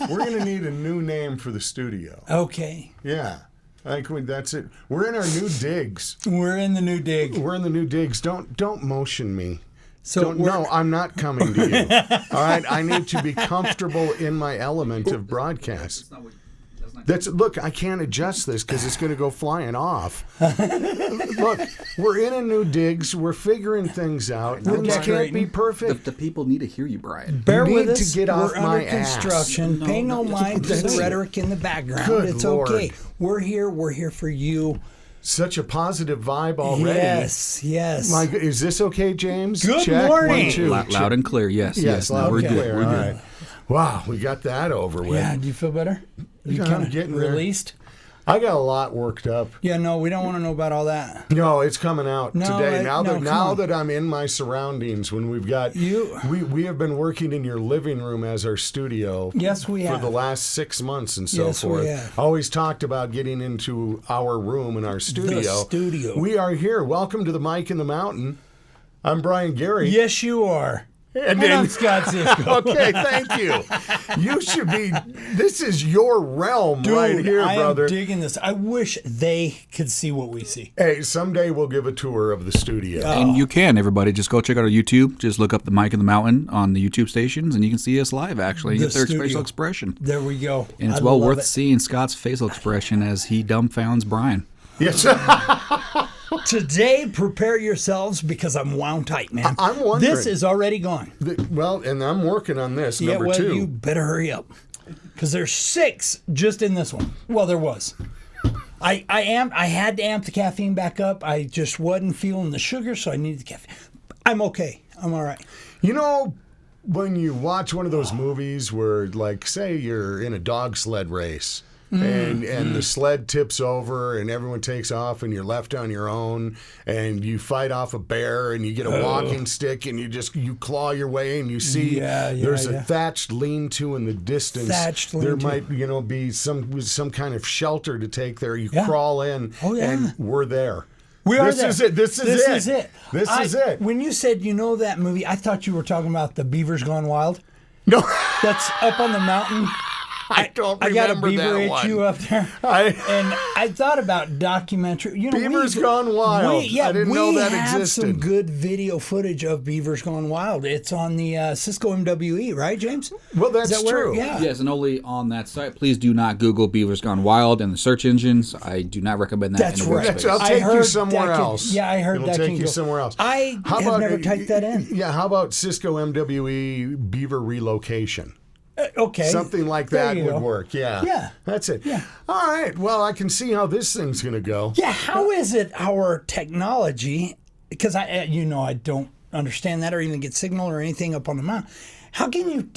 We're going to need a new name for the studio. Okay. Yeah. I think that's it. We're in our new digs. We're in the new dig. We're in the new digs. Don't motion me. So No, I'm not coming to you. All right, I need to be comfortable in my element of broadcast. Look, I can't adjust this because it's going to go flying off. Look, we're in a new digs. We're figuring things out. Things can't be perfect. The people need to hear you, Brian. Bear You with need us. to get off We're my under construction. ass. Pay no mind to the rhetoric in the background. Good it's Lord. okay. We're here. We're here for you. Such a positive vibe already. Yes. Is this okay, James? Good Check. morning. 1, 2. Loud and clear, yes. Loud we're and good. clear. We're All good. right. Wow, we got that over with. Yeah. Do you feel better? You I'm kind of getting there. released? I got a lot worked up. Yeah. No, we don't want to know about all that. No, it's coming out No, today. no, Now come on. that I'm in my surroundings, when we've got we have been working in your living room as our studio. Yes, we for have. the last 6 months and so Yes, we forth. have. Always talked about getting into our room in our studio. The studio. We are here. Welcome to the Mike in the Mountain. I'm Brian Gary. Yes, you are. And I'm Scott Cisco. Okay, thank you. You should be. This is your realm right here, brother. I am digging this. I wish they could see what we see. Hey, someday we'll give a tour of the studio. And you can, everybody. Just go check out our YouTube. Just look up the Mike in the Mountain on the YouTube stations, and you can see us live, actually. The Get their studio. facial expression. There we go. And it's I well love worth it. seeing Scott's facial expression as he dumbfounds Brian. Yes. Today, prepare yourselves because I'm wound tight, man. I'm wondering. This is already gone. Well, and I'm working on this, Yeah, number well, 2. you better hurry up because there's 6 just in this one. Well, there was. I had to amp the caffeine back up. I just wasn't feeling the sugar, so I needed the caffeine. I'm okay. I'm all right. You know, when you watch one of those movies where, like, say you're in a dog sled race and the sled tips over and everyone takes off and you're left on your own and you fight off a bear and you get a walking stick and you claw your way and you see there's a thatched lean-to in the distance. There might be some kind of shelter to take there. You crawl in and we're there. We are this there. Is it. This is it. This is it. When you said that movie, I thought you were talking about the Beavers Gone Wild. No. That's up on the mountain. I don't I got a remember beaver that one. HU up there. And I thought about documentary. Beavers Gone Wild. I didn't know that existed. We have some good video footage of Beavers Gone Wild. It's on the Cisco MWE, right, James? Well, that's true. Yeah. Yes, and only on that site. Please do not Google Beavers Gone Wild in the search engines. I do not recommend that. That's in the right. workspace. I'll take you somewhere else. Yeah, I heard It'll that. take can you go. somewhere else. I have never typed that in. Yeah, how about Cisco MWE Beaver relocation? Okay. Something like There that you would go. work. Yeah. Yeah. That's it. Yeah. All right. Well, I can see how this thing's going to go. Yeah, how is it our technology, because I don't understand that or even get signal or anything up on the mountain. How can you,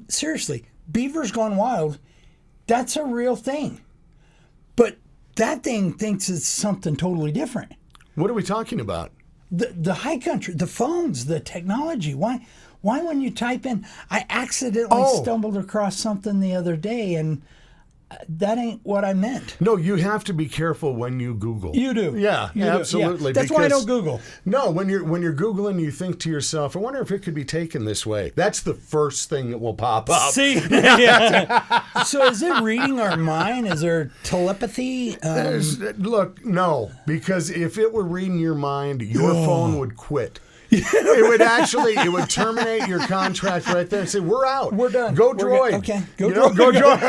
seriously, Beavers Gone Wild, that's a real thing. But that thing thinks it's something totally different. What are we talking about? The high country, the phones, the technology. Why when you type in, I accidentally stumbled across something the other day and that ain't what I meant. No, you have to be careful when you Google. You do. Yeah, You do. absolutely. Yeah. That's why I don't Google. No, when you're Googling, you think to yourself, I wonder if it could be taken this way. That's the first thing that will pop up. See? Yeah. So is it reading our mind? Is there telepathy? Look, no, because if it were reading your mind, your phone would quit. It would terminate your contract right there and say, we're out. We're done. Go We're Droid. Okay. Go Droid. Go Droid.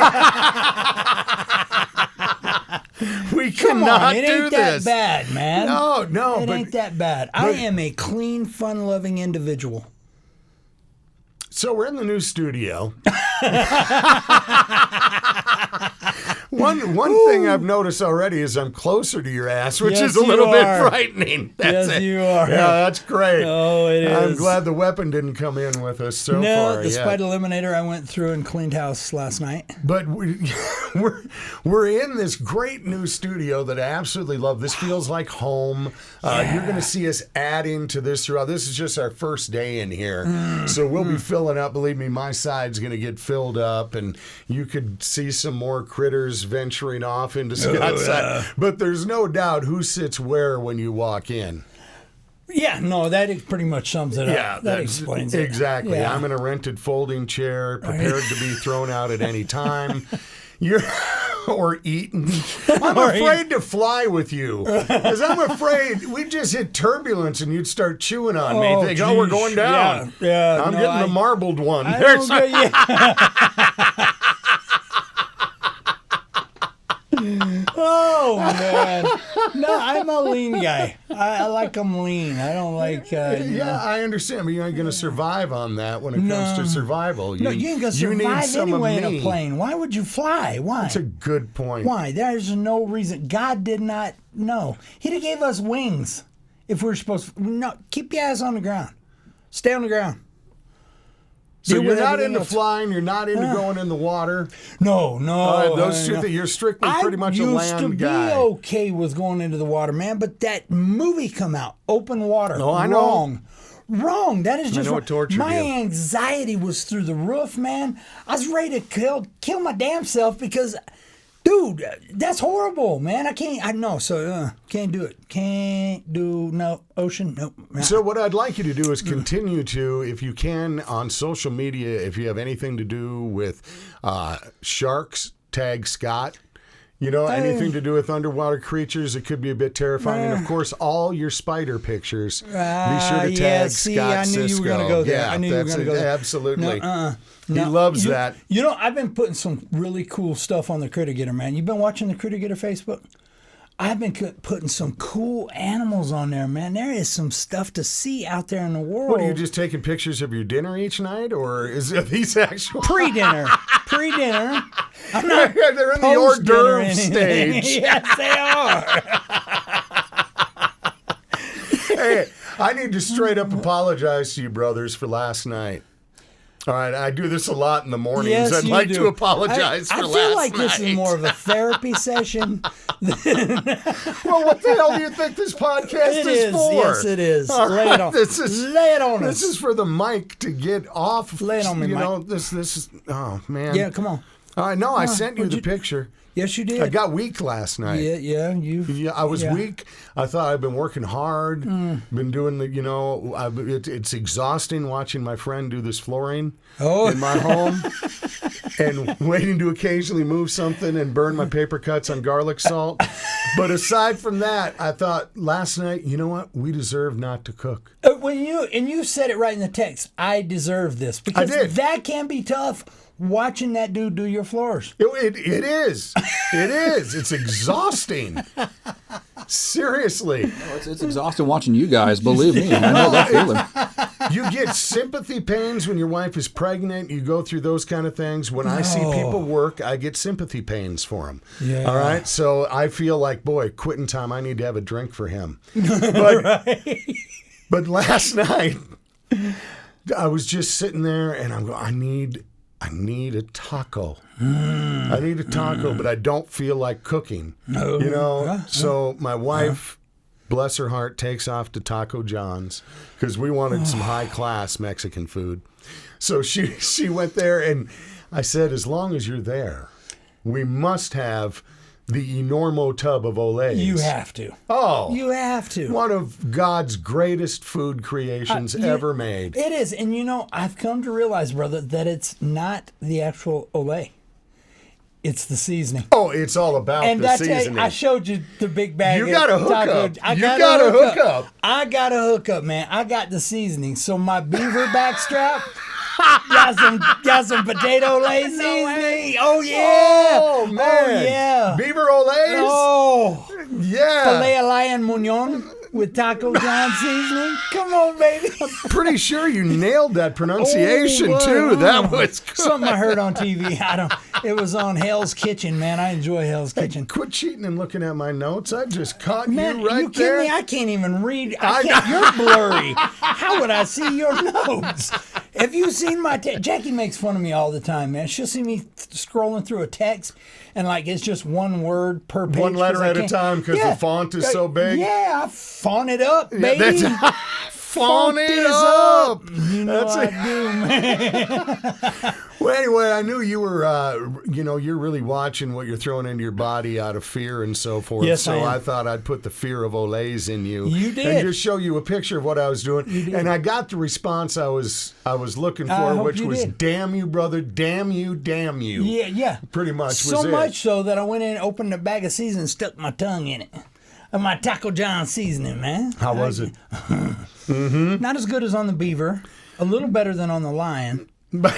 We Come cannot on, it do ain't this. that bad, man. No, it ain't that bad. I am a clean, fun-loving individual. So we're in the new studio. One thing I've noticed already is I'm closer to your ass, which Yes, is a little you bit are. frightening. That's Yes, it. you are. Yeah, that's great. Oh, it I'm is. glad the weapon didn't come in with us so No, far. the yet. Spite Eliminator I went through and cleaned house last night. But we're in this great new studio that I absolutely love. This feels like home. You're going to see us adding to this throughout. This is just our first day in here. So we'll be filling up. Believe me, my side's going to get filled up, and you could see some more critters venturing off into Scott's side. But there's no doubt who sits where when you walk in. Yeah, no, pretty much sums it up. Yeah, that explains it. Exactly. Yeah. I'm in a rented folding chair, prepared to be thrown out at any time. You're or eaten. I'm afraid to fly with you because I'm afraid we just hit turbulence and you'd start chewing on me. Think, oh, we're going down. Yeah, I'm getting the marbled one. I don't get, Oh man, no, I'm a lean guy. I like them lean. I don't like. Yeah, I understand, but you ain't gonna survive on that when it comes to survival. No, you ain't gonna survive anyway in a plane. Why would you fly? Why? That's a good point. Why? There's no reason. God did not know. He'd have gave us wings if we were supposed to. No, keep your ass on the ground. Stay on the ground. So you're not into flying. You're not into going in the water. No. Those two things. You're strictly pretty much a land guy. I used to be okay with going into the water, man. But that movie come out, Open Water. Oh, I know. Wrong. That is just I know it tortured my you. anxiety was through the roof, man. I was ready to kill my damn self because, dude, that's horrible, man. Can't do it. Can't do no ocean. Nope. So what I'd like you to do is continue to, if you can, on social media, if you have anything to do with sharks, tag Scott. You know, anything to do with underwater creatures, it could be a bit terrifying. And, of course, all your spider pictures, be sure to tag Scott Cisco. I knew you were going to go there. Yeah, I knew you were going to go there. Absolutely. No, he loves that. You know, I've been putting some really cool stuff on the Critter Getter, man. You been watching the Critter Getter Facebook? I've been putting some cool animals on there, man. There is some stuff to see out there in the world. What, are you just taking pictures of your dinner each night, or is it these actual... Pre-dinner. I'm not They're in the hors d'oeuvre stage. Yes, they are. Hey, I need to straight up apologize to you brothers for last night. All right, I do this a lot in the mornings. Yes, I'd like to apologize for last night. I feel like this is more of a therapy session. Well, what the hell do you think this podcast is for? Yes, it is. Lay it on. Lay it on us. This is for the mic to get off. Lay it on me, Mike. This is, oh, man. Yeah, come on. I know, I sent you the picture. Yes, you did. I got weak last night. Yeah, I was weak. I thought I'd been working hard, been doing it's exhausting watching my friend do this flooring in my home and waiting to occasionally move something and burn my paper cuts on garlic salt. But aside from that, I thought last night, you know what? We deserve not to cook. You said it right in the text. I deserve this because I did. That can be tough. Watching that dude do your floors. It is. It is. It's exhausting. Seriously. It's exhausting watching you guys, believe me. I know that feeling. You get sympathy pains when your wife is pregnant. You go through those kind of things. When I see people work, I get sympathy pains for them. Yeah. All right? So I feel like, boy, quitting time, I need to have a drink for him. But last night, I was just sitting there, and I'm going, I need a taco. I need a taco, but I don't feel like cooking. No. You know? So my wife, bless her heart, takes off to Taco John's because we wanted some high-class Mexican food. So she went there, and I said, as long as you're there, we must have the enormo tub of Olays. You have to. Oh. You have to. One of God's greatest food creations ever made. It is. And, I've come to realize, brother, that it's not the actual Olay. It's the seasoning. Oh, it's all about the seasoning. I showed you the big bag. You got a hookup. I got a hookup, man. I got the seasoning. So my beaver backstrap... got some potato lace seasoning. Oh yeah. Oh man. Oh yeah. Beaver Olays. Oh yeah. Filet of lion mignon with Taco John seasoning. Come on, baby. I'm pretty sure you nailed that pronunciation too. That was good. Something I heard on TV. It was on Hell's Kitchen, man. I enjoy Hell's Kitchen. Quit cheating and looking at my notes. I just caught you right you kidding there. Me? I can't even read. You're blurry. How would I see your notes? Have you seen my text? Jackie makes fun of me all the time, man. She'll see me scrolling through a text, and it's just one word per page. One letter at a time because the font is so big. Yeah, I font it up, baby. Phone it this up. You know I do, man. Well, anyway, I knew you were, you're really watching what you're throwing into your body out of fear and so forth. Yes, so I am. I thought I'd put the fear of Olays in you. You did. And just show you a picture of what I was doing. You did. And I got the response I was looking I for, hope which you was, did. damn you, brother, damn you, damn you. Yeah. Pretty much was So it. much so that I went in, opened a bag of seasoning, and stuck my tongue in it. Of my Taco John seasoning, man. How was it? Not as good as on the beaver. A little better than on the lion. But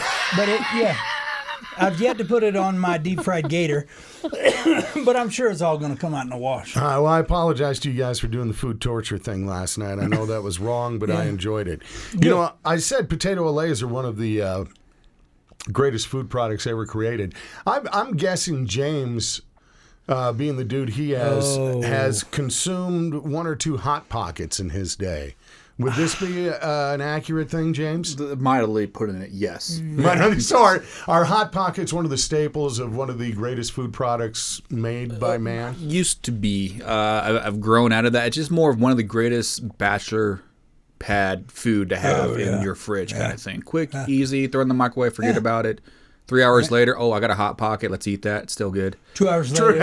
I've yet to put it on my deep fried gator. But I'm sure it's all going to come out in the wash. Well, I apologize to you guys for doing the food torture thing last night. I know that was wrong, but I enjoyed it. You know, I said potato Olays are one of the greatest food products ever created. I'm guessing James, being the dude he has consumed 1 or 2 Hot Pockets in his day. Would this be an accurate thing, James? Mildly put in it, yes. So are Hot Pockets one of the staples of one of the greatest food products made by man? Used to be. I've grown out of that. It's just more of one of the greatest bachelor pad food to have in your fridge kind of thing. Quick, easy, throw in the microwave, forget about it. 3 hours later, I got a Hot Pocket. Let's eat that. It's still good. 2 hours later,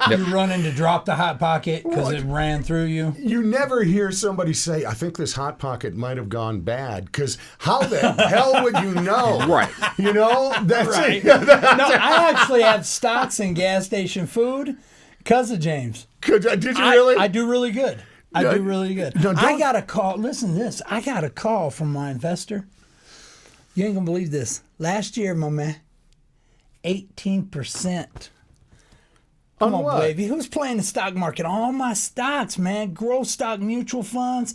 you're running to drop the Hot Pocket because it ran through you. You never hear somebody say, I think this Hot Pocket might have gone bad, because how the hell would you know? Right. You know? That's Right. it. No, I actually have stocks in gas station food because of James. Did you really? I do really good. I do really good. No, I got a call. Listen to this. I got a call from my investor. You ain't going to believe this. Last year, my man, 18%. Come on, what? baby. Who's playing the stock market? All my stocks, man. Growth stock mutual funds.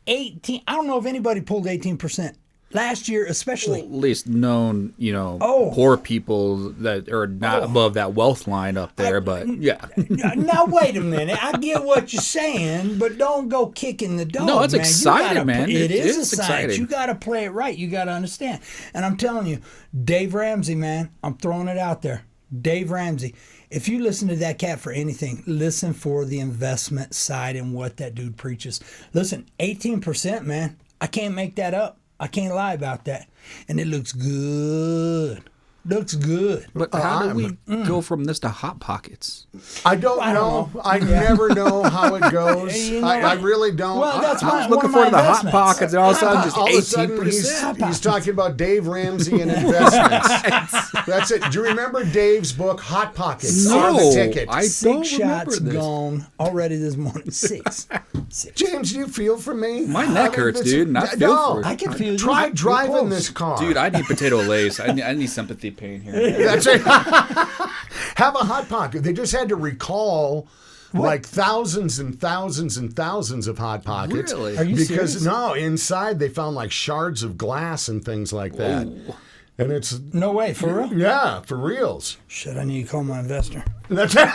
18. I don't know if anybody pulled 18%. Last year, especially. At least known, poor people that are not above that wealth line up there, but yeah. Now, wait a minute. I get what you're saying, but don't go kicking the dog. No, it's man. exciting, man. It is it's a science. exciting. You got to play it right. You got to understand. And I'm telling you, Dave Ramsey, man, I'm throwing it out there. Dave Ramsey. If you listen to that cat for anything, listen for the investment side and what that dude preaches. Listen, 18%, man. I can't make that up. I can't lie about that. And it looks good. Looks good. But how do we go from this to Hot Pockets? I don't know. I never know how it goes. You know I what? really don't. Well, that's I was one looking of my for the Hot investments. Pockets, and all of a sudden, just All of a sudden, 18%. he's talking about Dave Ramsey and investments. That's it. Do you remember Dave's book, Hot Pockets? No, On the ticket. I Six don't shots remember this. gone already this morning. Six. James, do you feel for me? My neck hurts, dude, and I feel no, for it. I can feel you. Try You're driving close. this car. Dude, I need potato lace. I need sympathy pain here. That's it. Have a Hot Pocket. They just had to recall like thousands and thousands and thousands of Hot Pockets. Really? Are you Because serious? inside they found like shards of glass and things like that. Ooh. And it's No way, for real? yeah, for reals. Shit, I need to call my investor. That's it.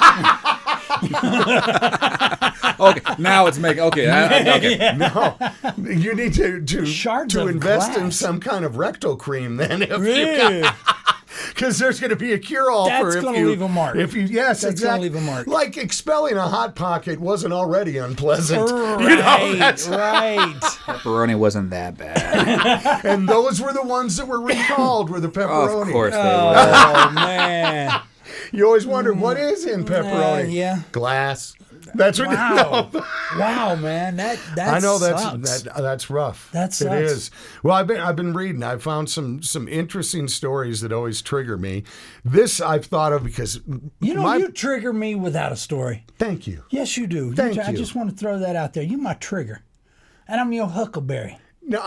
Okay, now it's making okay. No, you need to Shards to of invest in glass. some kind of rectal cream then. Really? Because there's going to be a cure-all That's for if gonna you leave a mark. If you yes, That's exactly. gonna leave a mark. Like expelling a Hot Pocket wasn't already unpleasant. Right, that's right. Pepperoni wasn't that bad. and those were the ones that were recalled were the pepperoni. Of course they were. Oh, man. You always wonder what is in pepperoni. Yeah. Glass. That's what. Wow. No. Wow, man. That I know sucks. that's rough. That sucks. It is. Well, I've been reading. I found some interesting stories that always trigger me. This I've thought of because You trigger me without a story. Thank you. Yes, you do. Thank I you. just want to throw that out there. You my trigger. And I'm your huckleberry. No.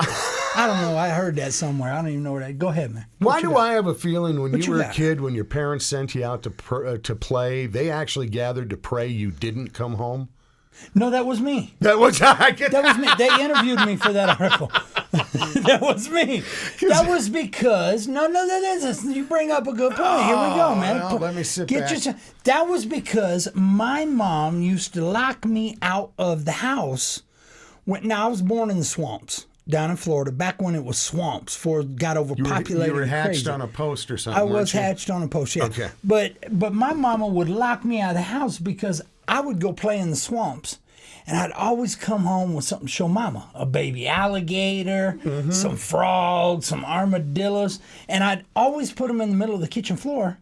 I don't know. I heard that somewhere. I don't even know where that. Go ahead, man. Why do I have a feeling when you you were a got? kid, when your parents sent you out to play, they actually gathered to pray you didn't come home? No, that was me. That was That was me. They interviewed me for that article. That was me. That was because you bring up a good point. Here we go, man. well, let me sit Get back. your. That was because my mom used to lock me out of the house. Now I was born in the swamps down in Florida, back when it was swamps before it got overpopulated. You were and hatched crazy. on a post or something. I was weren't you? hatched on a post, yeah. Okay. But my mama would lock me out of the house because I would go play in the swamps. And I'd always come home with something to show Mama. A baby alligator, some frogs, some armadillos. And I'd always put them in the middle of the kitchen floor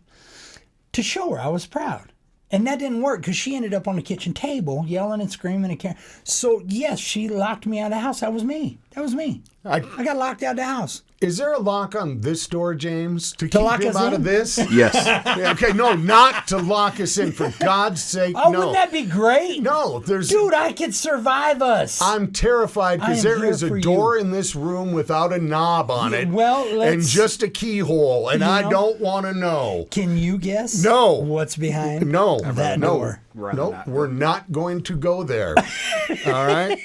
to show her I was proud. And that didn't work because she ended up on the kitchen table yelling and screaming. So, yes, she locked me out of the house. That was me. I got locked out of the house. Is there a lock on this door, James, to keep lock him us out in? of this? Yes. Yeah, okay, no, not to lock us in. For God's sake, Oh, no. wouldn't that be great? No, there's... Dude, I could survive us. I'm terrified I because am there here is a for door in this room without a knob on it. Well, and just a keyhole, and I don't want to know. Can you guess? No. What's behind that door? No, we're not going to go there. All right?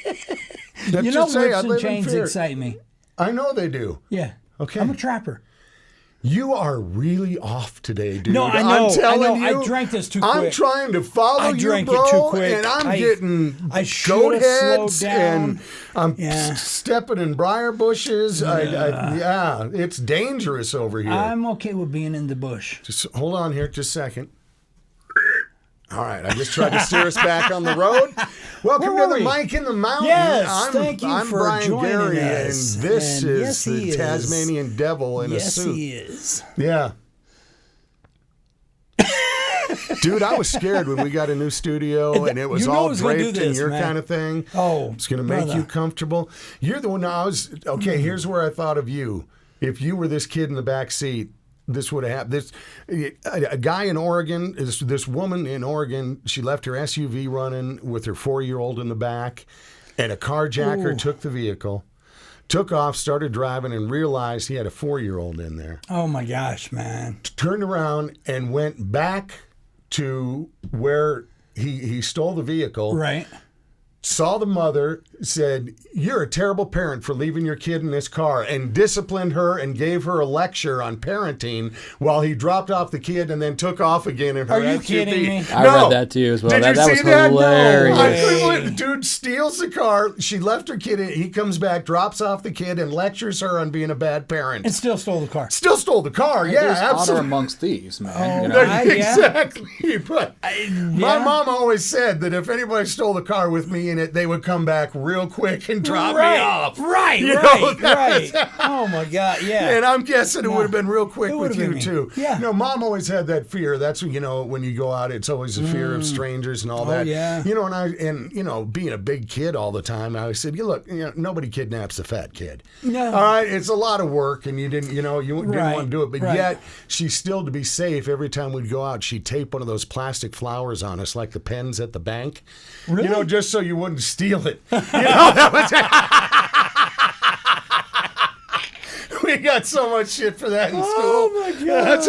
You know, whips and chains excite me. I know they do. Yeah. Okay. I'm a trapper. You are really off today, dude. No, I know. I'm telling you. I drank this too quick. I'm trying to follow you, drank bro, it too quick. and I'm getting I goat should've heads, slowed down. and I'm stepping in briar bushes. Yeah, it's dangerous over here. I'm okay with being in the bush. Just hold on here, just a second. All right, I just tried to steer us back on the road. Welcome Where to were the we? Mike in the Mountain. Yes, thank you I'm for Brian joining Gary, us. and this And is yes, the he is. Tasmanian Devil in a Yes, suit. he is. Yeah. Dude, I was scared when we got a new studio and it was You know all it was gonna do draped in this, your man. kind of thing. Oh, It's going to make brother. you comfortable. You're the one okay, here's where I thought of you. If you were this kid in the back seat, this would have happened. A guy in Oregon, this woman in Oregon, she left her SUV running with her 4-year-old in the back, and a carjacker took the vehicle, took off, started driving, and realized he had a 4-year-old in there. Oh my gosh, man. Turned around and went back to where he stole the vehicle. Right. Saw the mother, said, "You're a terrible parent for leaving your kid in this car," and disciplined her and gave her a lecture on parenting while he dropped off the kid and then took off again in her Are you SUV. kidding me? I No. read that too as well. Did That you was see that? hilarious. I way. couldn't believe- Dude steals the car. She left her kid in. He comes back, drops off the kid, and lectures her on being a bad parent. And still stole the car. Still stole the car. Yeah, There's honor absolutely. amongst thieves, man. Oh, you know? yeah. Exactly. But my yeah. mom always said that if anybody stole the car with me in it, they would come back real quick and drop right. me off. Right, You know, right. Oh my God, yeah. And I'm guessing it would have been real quick It with would've you been me. too. Yeah. You know, mom always had that fear. That's when you go out, it's always a fear of strangers and all that. yeah. You know, and being a big kid all the time, I always said, look, nobody kidnaps a fat kid. No. All right, it's a lot of work, and you didn't Right, want to do it, but right. yet she still, to be safe, every time we'd go out, she'd tape one of those plastic flowers on us, like the pens at the bank. Really? Just so you wouldn't steal it. That was. We got so much shit for that in school. Oh my God.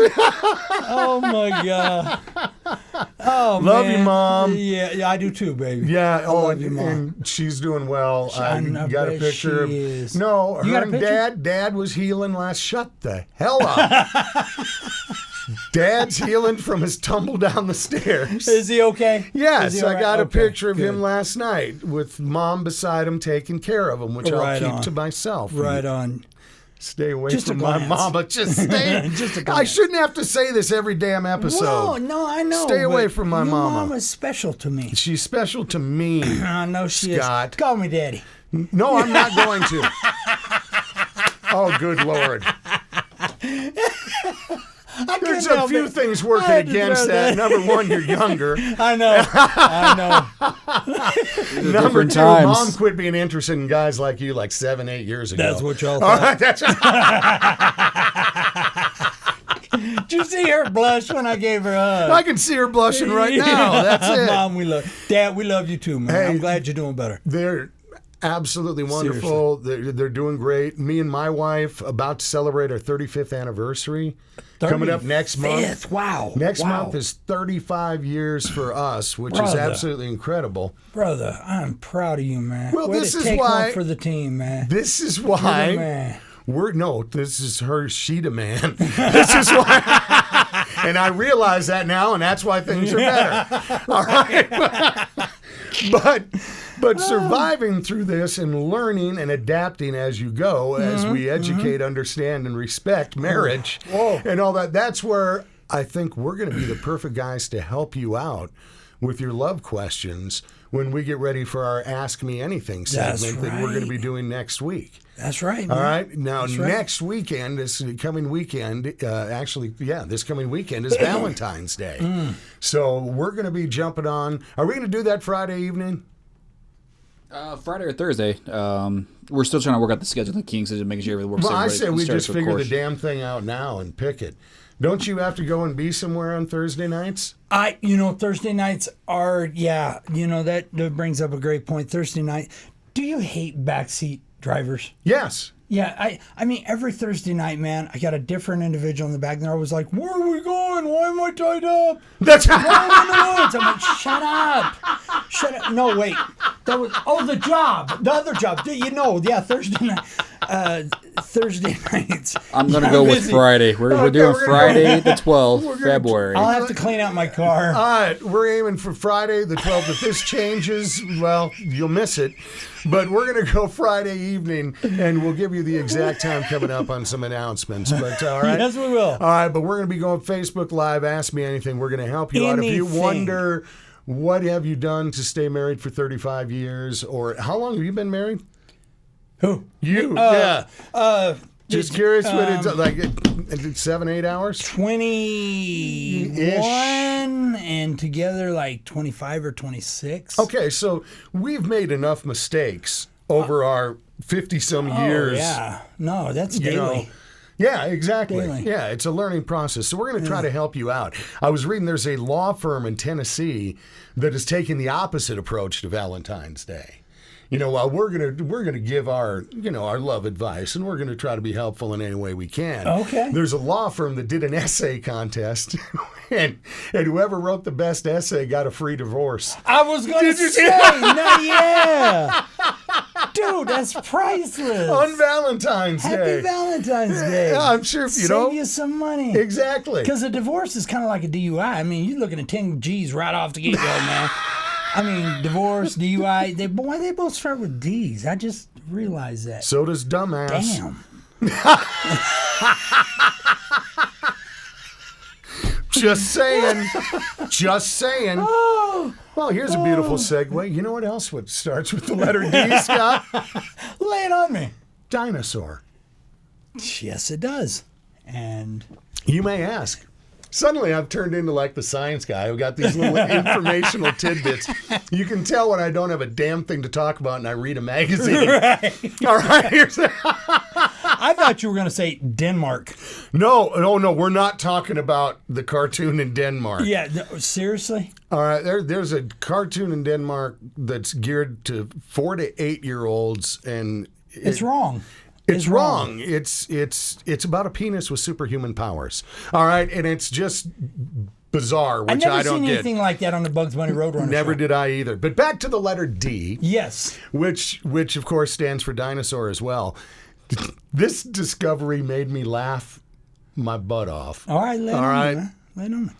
Oh my God. Oh, Love man. you, Mom. Yeah, I do too, baby. Yeah, love you, Mom. and she's doing well. I I got a bet picture of she is. No, You her got a and picture? Dad was healing last. Shut the hell up. Dad's healing from his tumble down the stairs. Is he okay? Yes, Is he all I right? got a Okay, picture of him good. last night with Mom beside him taking care of him, which Right I'll keep on. to myself. Right on. Stay away Just a from my glance. mama. Just stay. Just a I glance. shouldn't have to say this every damn episode. Well, no, I know. Stay away but from my your mama. Mama's special to me. She's special to me. I know she Scott. is. Call me Daddy. No, I'm not going to. Oh, good Lord. There's couldn't a help few it. things I working had to against throw that. that. Number one, you're younger. I know. Number Different two, times. Mom quit being interested in guys like you like 7-8 years ago. That's what y'all All thought. right, that's Did you see her blush when I gave her a hug? I can see her blushing right now. That's it. Mom, we love Dad, we love you too, man. Hey. I'm glad you're doing better. They're absolutely wonderful. They're doing great. Me and my wife about to celebrate our 35th anniversary. Coming up next month. Wow. Next Wow. month is 35 years for us, which is Brother. absolutely incredible. Brother, I'm proud of you, man. Well, Way this to is take why- one for the team, man. This is You're the why man. this is her Sheeta man. This is why, and I realize that now, and that's why things are better. All right, but surviving through this and learning and adapting as you go, as we educate, understand, and respect marriage and all that. That's where I think we're going to be the perfect guys to help you out with your love questions when we get ready for our Ask Me Anything segment that we're going to be doing next week. That's right. All right. Now, next weekend, this coming weekend, this coming weekend is Valentine's Day. So we're going to be jumping on. Are we going to do that Friday evening? Friday or Thursday. We're still trying to work out the schedule of the Kings and making sure everything works. Well, I say we just figure the damn thing out now and pick it. Don't you have to go and be somewhere on Thursday nights? Thursday nights are, that brings up a great point. Thursday night. Do you hate backseat drivers? Yes. Yeah, I mean, every Thursday night, man, I got a different individual in the back, and they're always like, where are we going? Why am I tied up? That's Why am I in the woods? I'm like, shut up. Shut up. No, wait. That was, the job. The other job. Thursday nights. I'm going to go with Friday. We're doing Friday the 12th, February. I'll have to clean out my car. All right, we're aiming for Friday the 12th. If this changes, well, you'll miss it. But we're going to go Friday evening, and we'll give you the exact time coming up on some announcements. But all right. Yes, we will. All right, but we're going to be going Facebook Live. Ask Me Anything. We're going to help you out. If you wonder, what have you done to stay married for 35 years? Or how long have you been married? Who? You. Yeah. Just curious what it's like. 7-8 hours? 21 and together like 25 or 26. Okay, so we've made enough mistakes over our 50-some years. Yeah. No, that's daily. Yeah, exactly. Daily. Yeah, it's a learning process. So we're going to try to help you out. I was reading there's a law firm in Tennessee that is taking the opposite approach to Valentine's Day. While we're gonna give our our love advice, and we're gonna try to be helpful in any way we can. Okay. There's a law firm that did an essay contest, and whoever wrote the best essay got a free divorce. I was going to say, yeah. Dude, that's priceless. On Valentine's Day. Happy Valentine's Day. Yeah, I'm sure if you Save you some money. Exactly. Because a divorce is kind of like a DUI. I mean, you're looking at 10 G's right off the get-go, man. I mean, divorce, DUI, they both start with D's. I just realized that. So does dumbass. Damn. Just saying. Just saying. Oh, Well, here's a beautiful segue. You know what else starts with the letter D, Scott? lay it on me. Dinosaur. Yes, it does. And You may ask. Suddenly I've turned into like the science guy who got these little informational tidbits. You can tell when I don't have a damn thing to talk about and I read a magazine. right. All right, here's I thought you were going to say Denmark. No, we're not talking about the cartoon in Denmark. Yeah, seriously? All right, there's a cartoon in Denmark that's geared to 4 to 8-year-olds, and It's wrong. It's wrong. It's about a penis with superhuman powers. All right, and it's just bizarre, which I don't get. I've never seen anything like that on the Bugs Bunny Roadrunner Never show. did I either. But back to the letter D. Yes. Which of course stands for dinosaur as well. This discovery made me laugh my butt off. All right, lay it on me.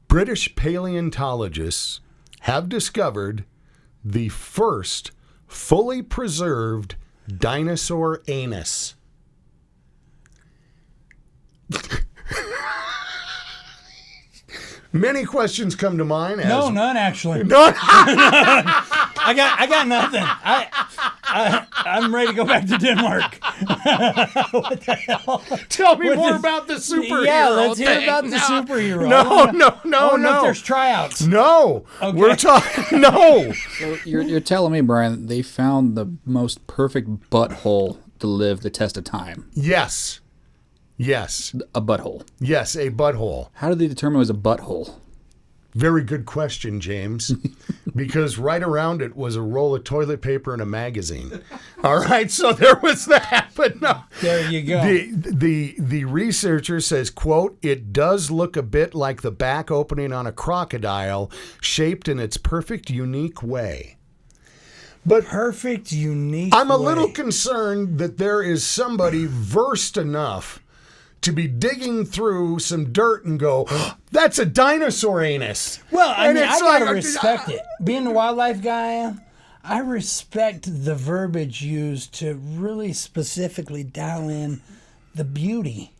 British paleontologists have discovered the first fully preserved dinosaur anus. Many questions come to mind. No, none actually. No. I got nothing. I'm ready to go back to Denmark. What the hell? Tell me more about the superhero. Yeah, let's hear thing. about the superhero. No. If there's tryouts. No. Okay. We're talking. No. So you're telling me, Brian, they found the most perfect butthole to live the test of time. Yes. A butthole. Yes, a butthole. How did they determine it was a butthole? Very good question, James. Because right around it was a roll of toilet paper and a magazine. All right, so there was that, but no. There you go. The researcher says, quote, "It does look a bit like the back opening on a crocodile, shaped in its perfect, unique way." But perfect, unique I'm a way. little concerned that there is somebody versed enough to be digging through some dirt and go, "That's a dinosaur anus." Well, I mean, I gotta like, respect it. Being a wildlife guy, I respect the verbiage used to really specifically dial in the beauty,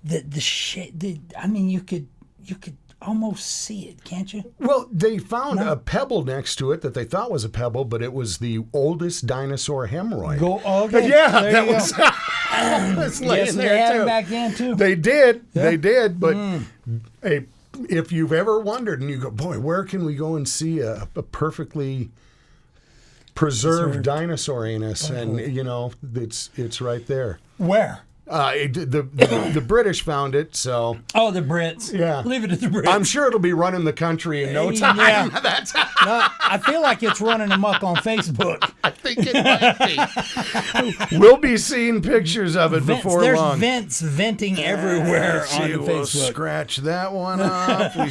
the shape. I mean, you could almost see it, can't you? Well, they found a pebble next to it that they thought was a pebble, but it was the oldest dinosaur hemorrhoid. Okay. Yeah, there that you was. go. It's Yes, they had them back then too. They did. Yeah. They did. But if you've ever wondered and you go, boy, where can we go and see a perfectly preserved dinosaur anus? And, it's right there. Where? The British found it, so. Oh, the Brits. Yeah. Leave it to the Brits. I'm sure it'll be running the country in no time. Yeah. No, I feel like it's running amok on Facebook. I think it might be. We'll be seeing pictures of it before There's long. vents venting everywhere on We'll Facebook. scratch that one off. We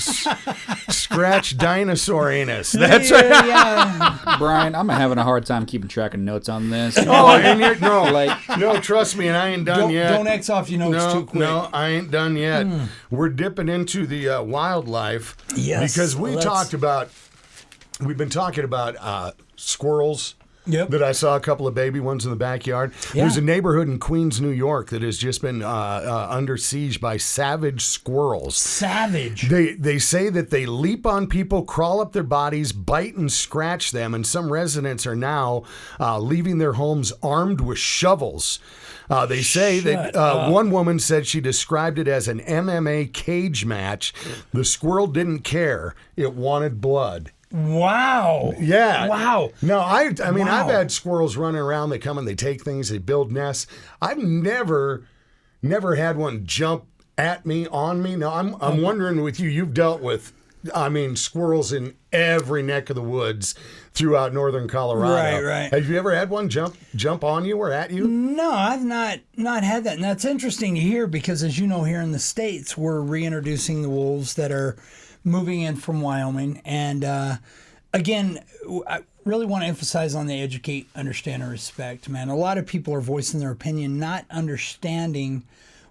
scratch dinosaur anus. That's right. Yeah. Brian, I'm having a hard time keeping track of notes on this. No, trust me, and I ain't done yet. Don't X off your notes too quick. No, I ain't done yet. We're dipping into the wildlife. Yes. Because we've been talking about squirrels. Yep. That I saw a couple of baby ones in the backyard. Yeah. There's a neighborhood in Queens, New York that has just been under siege by savage squirrels. Savage. They say that they leap on people, crawl up their bodies, bite and scratch them, and some residents are now leaving their homes armed with shovels. They say that one woman said she described it as an MMA cage match. The squirrel didn't care. It wanted blood. Wow. Yeah. Wow. No, I mean, Wow. I've had squirrels running around. They come and they take things. They build nests. I've never had one jump at me, on me. Now, I'm wondering with you, you've dealt with, squirrels in every neck of the woods throughout northern Colorado. Right. Have you ever had one jump on you or at you? No, I've not had that. And that's interesting to hear because, as you know, here in the States, we're reintroducing the wolves that are moving in from Wyoming. And again, I really want to emphasize on the educate, understand, and respect, man. A lot of people are voicing their opinion, not understanding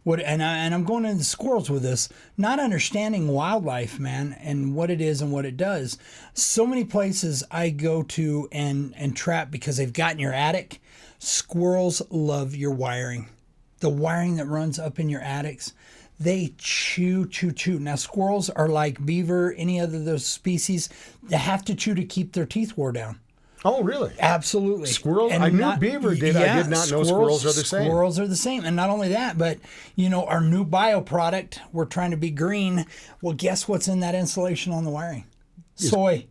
what, and I'm going into the squirrels with this, not understanding wildlife, man, and what it is and what it does. So many places I go to and trap because they've got in your attic. Squirrels love your wiring. The wiring that runs up in your attics. They chew. Now, squirrels are like beaver, any other of those species. They have to chew to keep their teeth wore down. Oh, really? Absolutely. Squirrels? I knew beaver did. Yeah, I did not know squirrels are the same. Squirrels are the same. And not only that, but, our new bio product, we're trying to be green. Well, guess what's in that insulation on the wiring? Soy.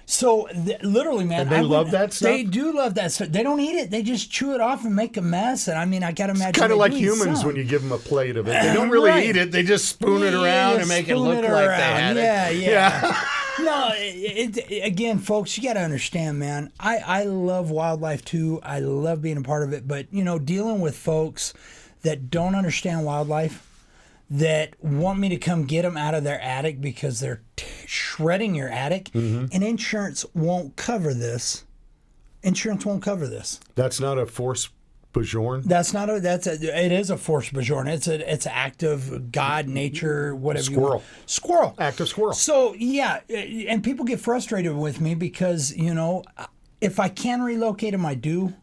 So literally, man, And they love that stuff? They do love that stuff. They don't eat it. They just chew it off and make a mess. And I got to imagine It's kind of like they do eat humans some. when you give them a plate of it. They don't really eat it. They just spoon it around and make it look like they had it. Yeah. No, again, folks, you got to understand, man. I love wildlife too. I love being a part of it. But, dealing with folks that don't understand wildlife, that want me to come get them out of their attic because they're shredding your attic, and insurance won't cover this. Insurance won't cover this. That's not a force majeure? It is a force majeure. It's an act of God, nature, whatever you want. Squirrel. Act of squirrel. So, yeah, and people get frustrated with me because, if I can relocate them, I do.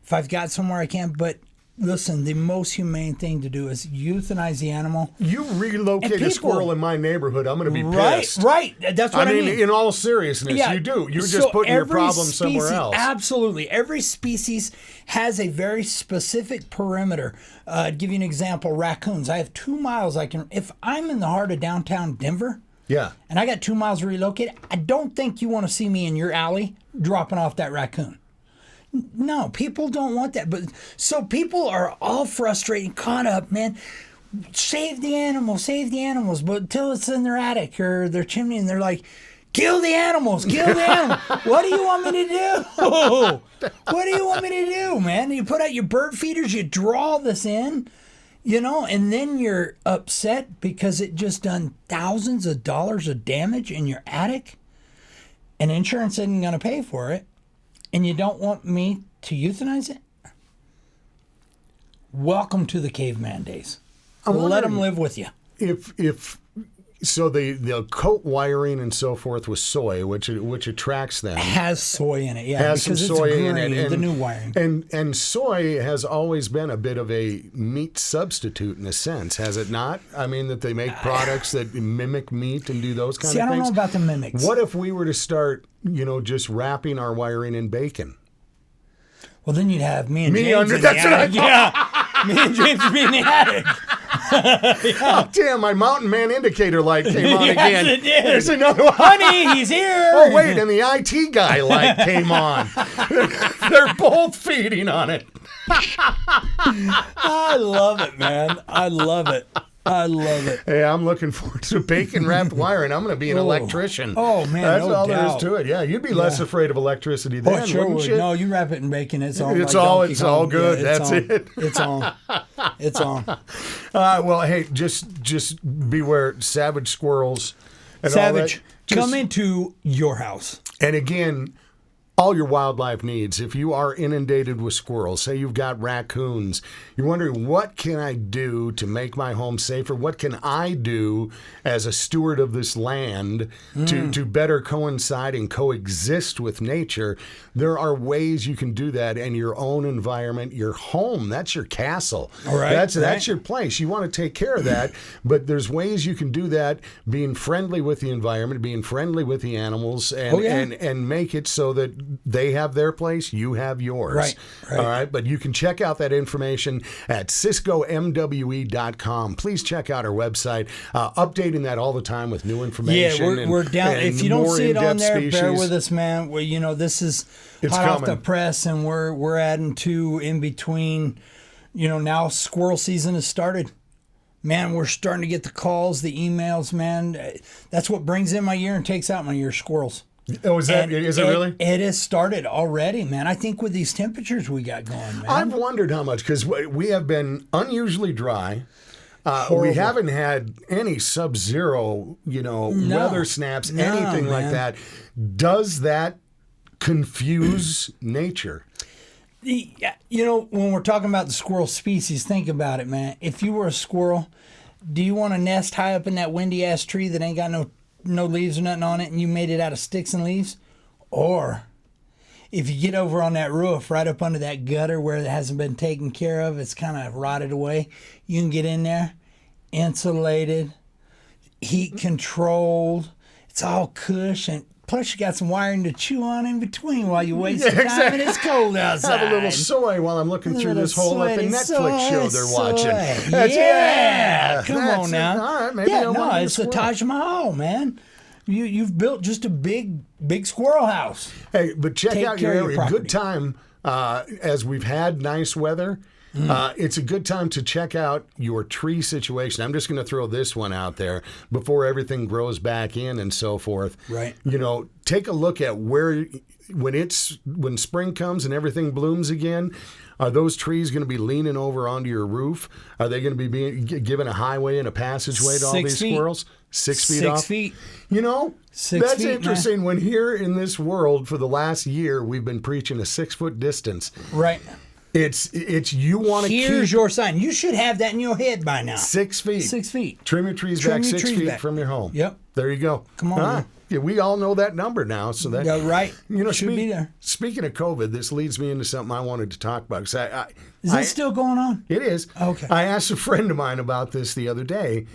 If I've got somewhere I can, but listen, the most humane thing to do is euthanize the animal. You relocate a squirrel in my neighborhood, I'm going to be pissed. Right. That's what I mean. In all seriousness, you do. You're just putting your problem somewhere else. Absolutely. Every species has a very specific perimeter. To give you an example, raccoons. I have 2 miles if I'm in the heart of downtown Denver, and I got 2 miles to relocate, I don't think you want to see me in your alley dropping off that raccoon. No, people don't want that. But so people are all frustrated, caught up, man. Save the animals. But until it's in their attic or their chimney, and they're like, kill the animals. What do you want me to do? What do you want me to do, man? You put out your bird feeders, you draw this in, and then you're upset because it just done thousands of dollars of damage in your attic, and insurance isn't going to pay for it. And you don't want me to euthanize it? Welcome to the caveman days. Let them live with you. If So the coat wiring and so forth was soy, which attracts them. Has soy in it, yeah. Has because some soy it's in green, it. the new wiring. And soy has always been a bit of a meat substitute in a sense, has it not? I mean, that they make products that mimic meat and do those kind of things. See, I don't know about the mimics. What if we were to start, just wrapping our wiring in bacon? Well, then you'd have me and James under in the that's what I attic. Yeah, me and James would be in the attic. Oh, damn, my mountain man indicator light came on Yes, again. it did. There's another one. Honey, he's here. Oh, wait, and the IT guy light came on. They're both feeding on it. I love it, man. I love it. I love it. Hey, I'm looking forward to bacon wrapped wiring. I'm going to be an electrician. Oh, man, That's no all there doubt. is to it. Yeah, you'd be less afraid of electricity then, Oh, sure wouldn't would. you? No, you wrap it in bacon. It's on. It's like all- Donkey it's all Kong. good. Yeah, That's on. it. It's on. It's on. Well, hey, just beware, savage squirrels. And all Savage, that. come into your house. And again, all your wildlife needs. If you are inundated with squirrels, say you've got raccoons, you're wondering, what can I do to make my home safer? What can I do as a steward of this land to better coincide and coexist with nature? There are ways you can do that in your own environment, your home. That's your castle. All right, That's your place. You want to take care of that, but there's ways you can do that, being friendly with the environment, being friendly with the animals, and and make it so that they have their place, you have yours. Right. All right. But you can check out that information at CiscoMWE.com. Please check out our website. Updating that all the time with new information. Yeah, we're down. and If you don't more see it on in-depth there, bear species. with us, man. This is It's hot off the coming. press, and we're adding to in between. Now squirrel season has started. Man, we're starting to get the calls, the emails, man. That's what brings in my year and takes out my year, squirrels. Oh, is it really? It has started already, man. I think with these temperatures we got going, man. I've wondered how much, because we have been unusually dry. We Horrible. haven't had any sub-zero, weather snaps, No, anything like man. that. Does that confuse nature? When we're talking about the squirrel species, think about it, man. If you were a squirrel, do you want to nest high up in that windy ass tree that ain't got no leaves or nothing on it, and you made it out of sticks and leaves? Or if you get over on that roof right up under that gutter where it hasn't been taken care of, it's kind of rotted away, you can get in there, insulated, heat controlled, it's all cush, and plus you got some wiring to chew on in between while you waste some time and it's cold outside. Have a little soy while I'm looking through this whole like the Netflix show they're soy. watching. Come that's on it. now. All right, maybe I'll want it's a the squirrel. Taj Mahal, man. You've built just a big squirrel house. Hey, but check Take out your care of your area. property. Good time as we've had nice weather. It's a good time to check out your tree situation. I'm just going to throw this one out there before everything grows back in and so forth. Right. Take a look at when spring comes and everything blooms again. Are those trees going to be leaning over onto your roof? Are they going to be given a highway and a passageway to all 6 these feet. squirrels? 6 feet 6 off? feet. 6 That's feet, man. interesting. When here in this world for the last year, we've been preaching a 6-foot distance. Right. It's you want to Here's keep your sign. You should have that in your head by now. 6 feet. 6 feet. Trim your trees Trim back your 6 trees feet back. from your home. Yep. There you go. Come on, man. Yeah, we all know that number now. So that Yeah, right. Should be there. Speaking of COVID, this leads me into something I wanted to talk about. 'Cause Is that still going on? It is. Okay. I asked a friend of mine about this the other day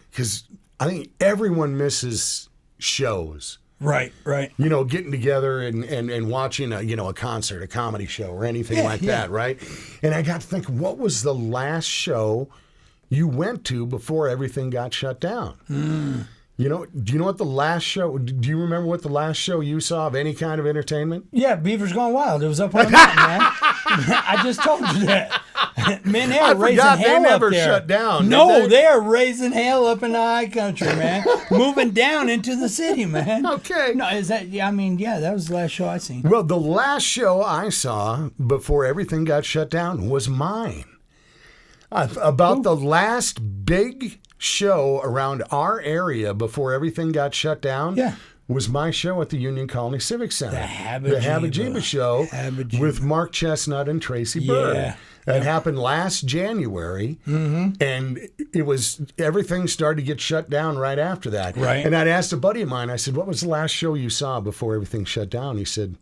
because I think everyone misses shows. Right. Getting together and watching a concert, a comedy show, or anything like that, right? And I got to think, what was the last show you went to before everything got shut down? Do you know what the last show? Do you remember what the last show you saw of any kind of entertainment? Yeah, Beaver's Gone Wild. It was up on the mountain, man. I just told you that. Man, they are raising forgot hell they never up there. shut down, No, did they? they are raising hell up in the high country, man. Moving down into the city, man. Okay. No, is that? Yeah, I mean, yeah, that was the last show I seen. Well, the last show I saw before everything got shut down was mine. About the last big show around our area before everything got shut down. Yeah. was my show at the Union Colony Civic Center. The Habba-Jibba Show with Mark Chestnut and Tracy Bird. Yeah. That happened last January, and it was everything started to get shut down right after that. Right. And I'd asked a buddy of mine, I said, what was the last show you saw before everything shut down? He said,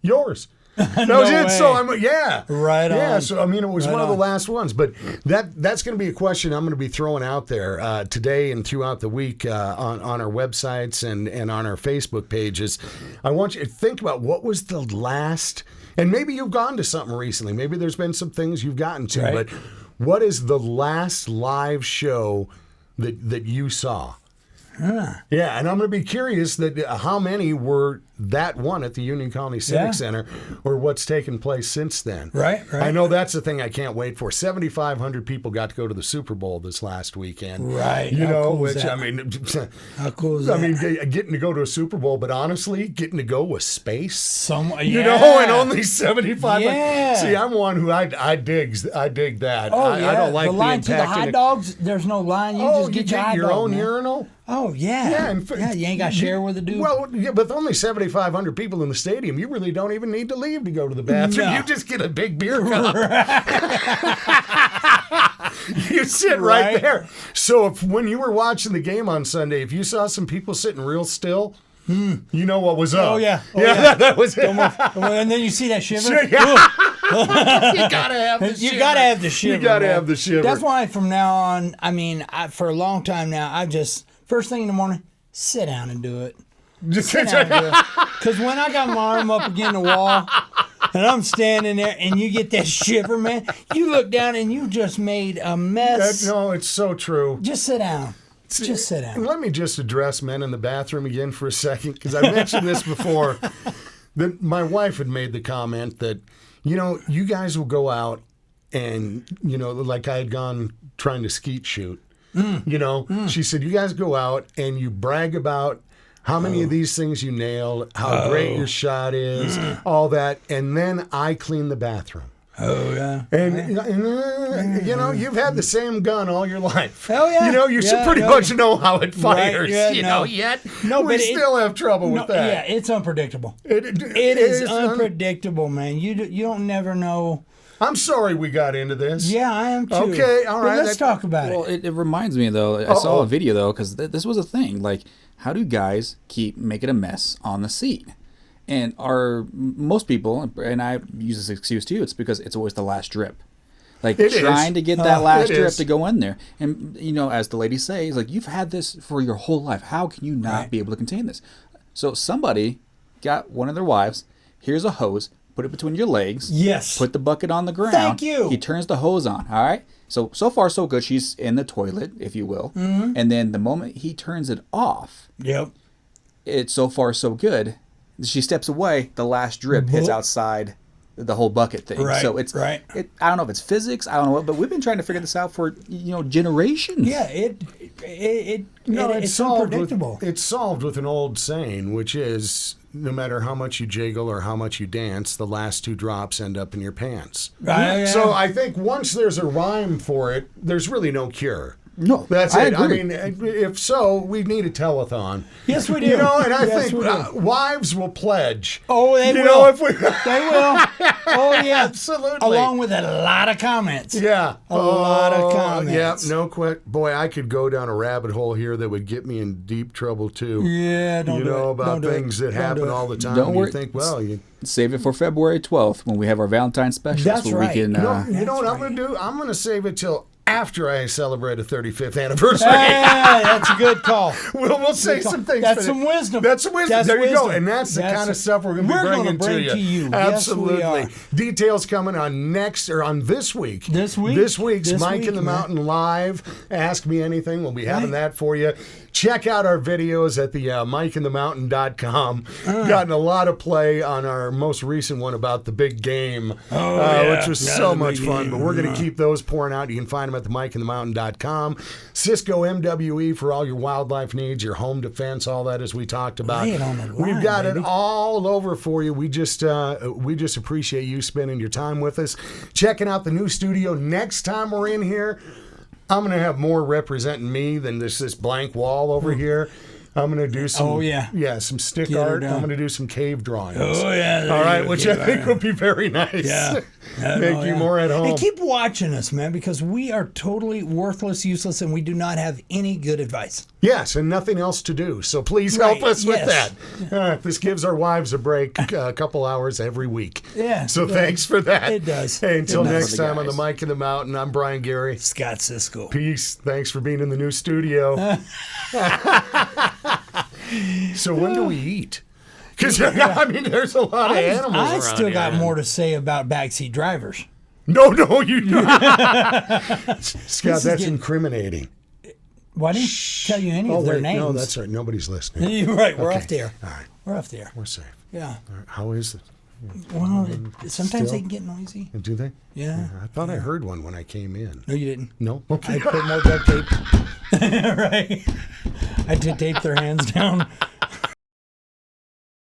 yours. That was it. way. So I'm yeah. Right on. Yeah, so I mean it was Right one of the on. last ones. But that's gonna be a question I'm gonna be throwing out there today and throughout the week on our websites and on our Facebook pages. I want you to think about what was the last, and maybe you've gone to something recently. Maybe there's been some things you've gotten to, Right. but what is the last live show that you saw? Yeah, and I'm going to be curious that how many were that one at the Union Colony Civic Center, or what's taken place since then. Right. I know that's the thing I can't wait for. 7,500 people got to go to the Super Bowl this last weekend. Right. You How know, cool is which that? I mean, How cool is I that? mean, getting to go to a Super Bowl, but honestly, getting to go with space. You know, and only 7,500. Yeah. See, I'm one who I dig that. Oh, I don't like the line being to the packed hot in a- dogs. There's no line. You Oh, just you get your hot your dog, own man. urinal? Oh yeah. Yeah, You ain't got to share with a dude. Well, yeah, but with only 7,500 people in the stadium, you really don't even need to leave to go to the bathroom. No. You just get a big beer cup. You sit right Right. there. So when you were watching the game on Sunday, if you saw some people sitting real still, you know what was up. Oh, yeah. Oh, yeah, yeah. that was it. And then you see that shiver. Sure, yeah. You gotta have the You shiver. gotta have the shiver. You gotta man. have the shiver. That's why from now on, I mean, for a long time now, I just first thing in the morning, sit down and do it. Just Sit down and do it. Because when I got my arm up against the wall and I'm standing there and you get that shiver, man, you look down and you just made a mess. No, it's so true. Just sit down. Just sit And down. let me just address men in the bathroom again for a second, because I mentioned this before. That my wife had made the comment that, you know, you guys will go out and, you know, like I had gone trying to skeet shoot. You know, she said, you guys go out and you brag about how many of these things you nailed, how great your shot is, all that, and then I clean the bathroom. Oh yeah. And you know, you've had the same gun all your life. Hell yeah. You know, you should Yeah, pretty yeah. much know how it fires. yeah, you no. know, yet No, we but still have trouble with that. Yeah, it's unpredictable. It It is unpredictable, man. You don't never know. I'm sorry we got into this. Yeah, I am too. Okay, all But right, let's talk about Well, it. it reminds me though. I saw a video though because this was a thing. Like, how do guys keep making a mess on the seat? And most people, and I use this excuse too, it's because it's always the last drip. Like It is. trying to get that last it drip is. to go in there. And you know, as the lady says, like you've had this for your whole life. How can you not Right. be able to contain this? So somebody got one of their wives. Here's a hose. Put it between your legs. Yes. Put the bucket on the ground. Thank you. He turns the hose on. All right. So far so good. She's in the toilet, if you will. Mm-hmm. And then the moment he turns it off, Yep. it's so far so good. She steps away. The last drip hits outside the whole bucket thing. Right, So it's right. I don't know if it's physics. I don't know what, but we've been trying to figure this out for generations. Yeah, it's solved unpredictable. It's solved with an old saying, which is, no matter how much you jiggle or how much you dance, the last two drops end up in your pants. Right, yeah. So I think once there's a rhyme for it, there's really no cure. No, That's I it. agree. I mean, if so, we need a telethon. Yes, we do. You know, and I Yes, think we do. wives will pledge. Oh, they you will. know, if we, They will. Oh yeah, absolutely. Along with a lot of comments. Yeah. A lot of comments. Yeah, no quick. Boy, I could go down a rabbit hole here that would get me in deep trouble too. Yeah, don't You do know, it. about Don't do it. things that Don't happen do it. all the time. Don't and worry. You think, well, you Save it for February 12th when we have our Valentine's special. That's where right. We can, you know what I'm going to do? I'm going to save it till after I celebrate a 35th anniversary. Hey, that's a good call. We'll say some things. That's for some that. wisdom. That's some wisdom. That's There you go. wisdom. And that's the That's kind a- of stuff we're going to be we're gonna bringing bring to to you. you. Yes, Absolutely. we are. Details coming on this week. This week? This week's This Mike week, in the man. Mountain Live. Ask Me Anything. We'll be having Right. that for you. Check out our videos at the mikeinthemountain.com. Gotten a lot of play on our most recent one about the big game, yeah. which was Yeah, so the much big fun. game. But we're going to keep those pouring out. You can find them at the mikeinthemountain.com. Cisco MWE for all your wildlife needs, your home defense, all that as we talked about. Lay it on the line, We've got baby. it all over for you. We just appreciate you spending your time with us. Checking out the new studio. Next time we're in here, I'm going to have more representing me than this blank wall over here. I'm going to do some. Oh, yeah. Some stick Get her art. down. I'm going to do some cave drawings. Oh, yeah. there All you right, go, which Kid. I think would be very nice. Yeah. Make you more at home. And keep watching us, man, because we are totally worthless, useless, and we do not have any good advice. Yes, and nothing else to do. So please help us with yes. that. This gives our wives a break, a couple hours every week. Yeah. So thanks for that. It does. Hey, until Enough next for the time on the guys. Mike and the Mountain, I'm Brian Gary. Scott Cisco. Peace. Thanks for being in the new studio. So when do we eat? Because I mean, there's a lot of animals I around still here. got more to say about backseat drivers. No, you don't. Scott, is that's getting- incriminating. Why didn't tell you any of their wait, names? no, that's right. Nobody's listening. You're right. We're Okay. off the air. All right, We're off the air. we're safe. Yeah. All right. How is it? Well, sometimes Still? they can get noisy. Do they? Yeah. I thought I heard one when I came in. No, you didn't. No? I Okay. put more duct tape. Right. I did tape their hands down.